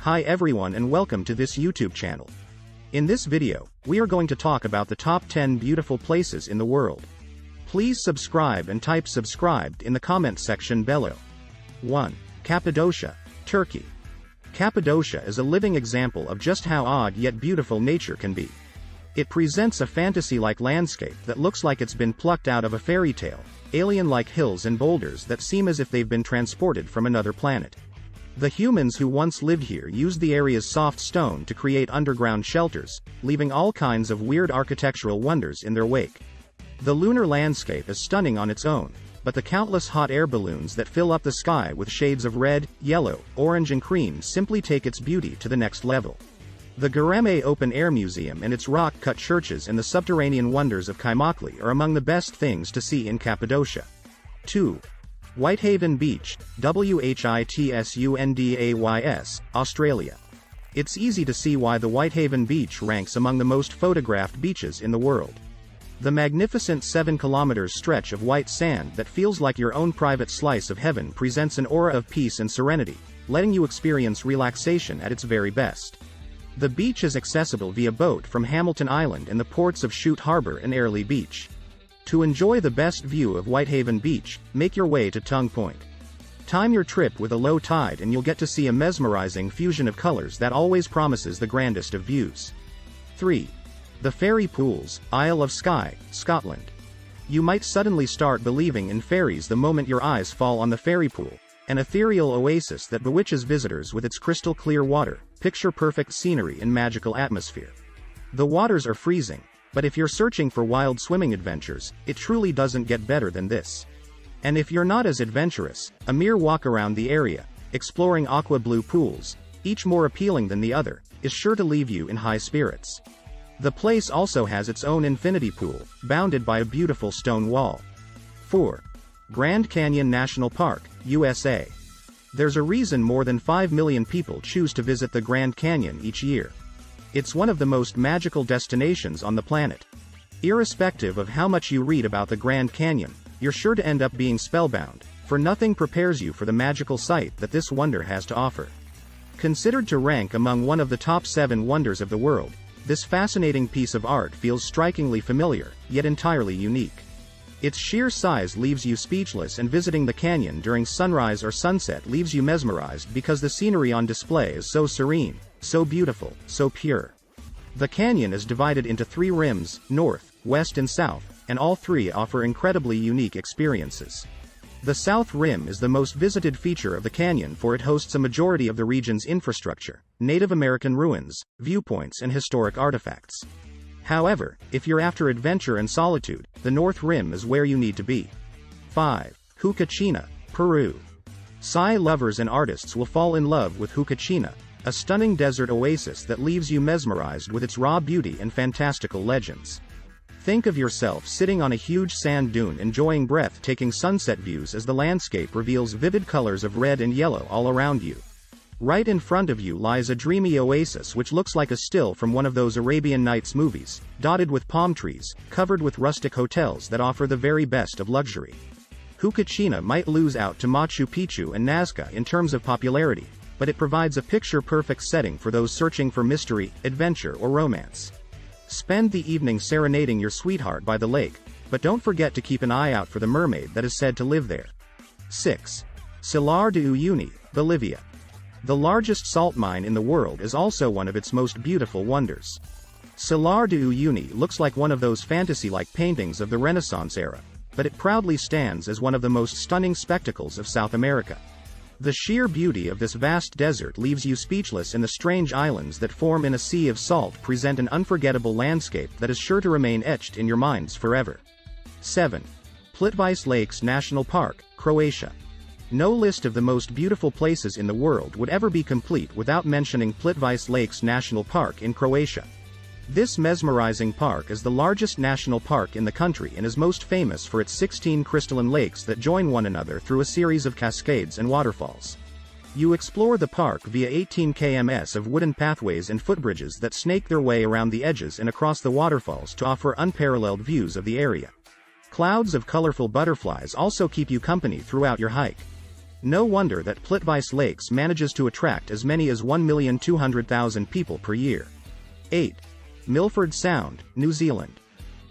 Hi everyone and welcome to this YouTube channel. In this video, we are going to talk about the top 10 beautiful places in the world. Please subscribe and type subscribed in the comment section below. 1. Cappadocia, Turkey. Cappadocia is a living example of just how odd yet beautiful nature can be. It presents a fantasy-like landscape that looks like it's been plucked out of a fairy tale, alien-like hills and boulders that seem as if they've been transported from another planet. The humans who once lived here used the area's soft stone to create underground shelters, leaving all kinds of weird architectural wonders in their wake. The lunar landscape is stunning on its own, but the countless hot air balloons that fill up the sky with shades of red, yellow, orange and cream simply take its beauty to the next level. The Göreme Open Air Museum and its rock-cut churches and the subterranean wonders of Kaymakli are among the best things to see in Cappadocia. 2. Whitehaven Beach, Whitsundays, Australia. It's easy to see why the Whitehaven Beach ranks among the most photographed beaches in the world. The magnificent 7-kilometer stretch of white sand that feels like your own private slice of heaven presents an aura of peace and serenity, letting you experience relaxation at its very best. The beach is accessible via boat from Hamilton Island and the ports of Chute Harbour and Airlie Beach. To enjoy the best view of Whitehaven Beach, make your way to Tongue Point. Time your trip with a low tide and you'll get to see a mesmerizing fusion of colors that always promises the grandest of views. 3. The Fairy Pools, Isle of Skye, Scotland. You might suddenly start believing in fairies the moment your eyes fall on the Fairy Pool, an ethereal oasis that bewitches visitors with its crystal clear water, picture-perfect scenery and magical atmosphere. The waters are freezing, but if you're searching for wild swimming adventures, it truly doesn't get better than this. And if you're not as adventurous, a mere walk around the area, exploring aqua blue pools, each more appealing than the other, is sure to leave you in high spirits. The place also has its own infinity pool, bounded by a beautiful stone wall. 4. Grand Canyon National Park, USA. There's a reason more than 5 million people choose to visit the Grand Canyon each year. It's one of the most magical destinations on the planet. Irrespective of how much you read about the Grand Canyon, you're sure to end up being spellbound, for nothing prepares you for the magical sight that this wonder has to offer. Considered to rank among one of the top 7 wonders of the world, this fascinating piece of art feels strikingly familiar, yet entirely unique. Its sheer size leaves you speechless, and visiting the canyon during sunrise or sunset leaves you mesmerized because the scenery on display is so serene, so beautiful, so pure. The canyon is divided into 3 rims, north, west and south, and all 3 offer incredibly unique experiences. The South Rim is the most visited feature of the canyon, for it hosts a majority of the region's infrastructure, Native American ruins, viewpoints and historic artifacts. However, if you're after adventure and solitude, the North Rim is where you need to be. 5. Huacachina, Peru. Sci lovers and artists will fall in love with Huacachina, a stunning desert oasis that leaves you mesmerized with its raw beauty and fantastical legends. Think of yourself sitting on a huge sand dune enjoying breathtaking sunset views as the landscape reveals vivid colors of red and yellow all around you. Right in front of you lies a dreamy oasis which looks like a still from one of those Arabian Nights movies, dotted with palm trees, covered with rustic hotels that offer the very best of luxury. Huacachina might lose out to Machu Picchu and Nazca in terms of popularity, but it provides a picture-perfect setting for those searching for mystery, adventure or romance. Spend the evening serenading your sweetheart by the lake, but don't forget to keep an eye out for the mermaid that is said to live there. 6. Salar de Uyuni, Bolivia. The largest salt mine in the world is also one of its most beautiful wonders. Salar de Uyuni looks like one of those fantasy-like paintings of the Renaissance era, but it proudly stands as one of the most stunning spectacles of South America. The sheer beauty of this vast desert leaves you speechless, and the strange islands that form in a sea of salt present an unforgettable landscape that is sure to remain etched in your minds forever. 7. Plitvice Lakes National Park, Croatia. No list of the most beautiful places in the world would ever be complete without mentioning Plitvice Lakes National Park in Croatia. This mesmerizing park is the largest national park in the country and is most famous for its 16 crystalline lakes that join one another through a series of cascades and waterfalls. You explore the park via 18 km of wooden pathways and footbridges that snake their way around the edges and across the waterfalls to offer unparalleled views of the area. Clouds of colorful butterflies also keep you company throughout your hike. No wonder that Plitvice Lakes manages to attract as many as 1,200,000 people per year. 8. Milford Sound, New Zealand.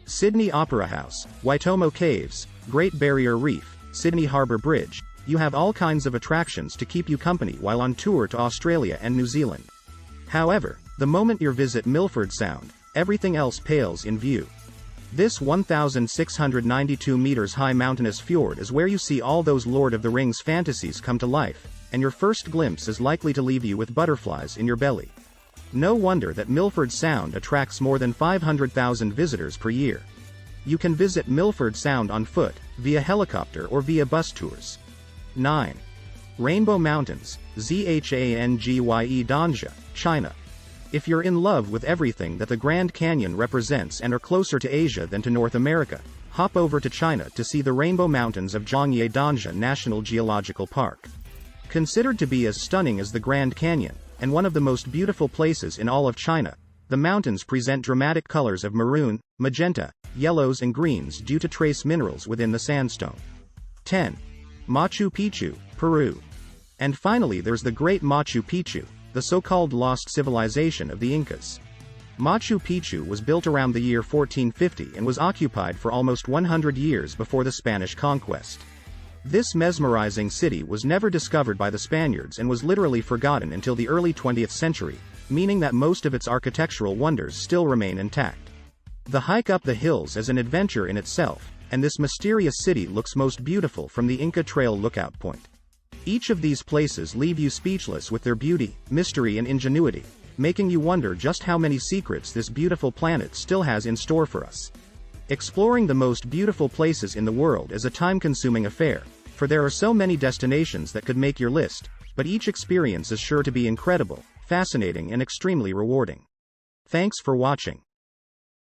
Sydney Opera House, Waitomo Caves, Great Barrier Reef, Sydney Harbour Bridge. You have all kinds of attractions to keep you company while on tour to Australia and New Zealand. However, the moment you visit Milford Sound, everything else pales in view. This 1,692 meters high mountainous fjord is where you see all those Lord of the Rings fantasies come to life, and your first glimpse is likely to leave you with butterflies in your belly. No wonder that Milford Sound attracts more than 500,000 visitors per year. You can visit Milford Sound on foot, via helicopter or via bus tours. 9. Rainbow Mountains, Zhangye Danja, China. If you're in love with everything that the Grand Canyon represents and are closer to Asia than to North America, hop over to China to see the Rainbow Mountains of Zhangye Danja National Geological Park. Considered to be as stunning as the Grand Canyon, and one of the most beautiful places in all of China, the mountains present dramatic colors of maroon, magenta, yellows and greens due to trace minerals within the sandstone. 10. Machu Picchu, Peru. And finally there's the Great Machu Picchu, the so-called lost civilization of the Incas. Machu Picchu was built around the year 1450 and was occupied for almost 100 years before the Spanish conquest. This mesmerizing city was never discovered by the Spaniards and was literally forgotten until the early 20th century, meaning that most of its architectural wonders still remain intact. The hike up the hills is an adventure in itself, and this mysterious city looks most beautiful from the Inca Trail lookout point. Each of these places leave you speechless with their beauty, mystery and ingenuity, making you wonder just how many secrets this beautiful planet still has in store for us. Exploring the most beautiful places in the world is a time-consuming affair, for there are so many destinations that could make your list, but each experience is sure to be incredible, fascinating and extremely rewarding. Thanks for watching.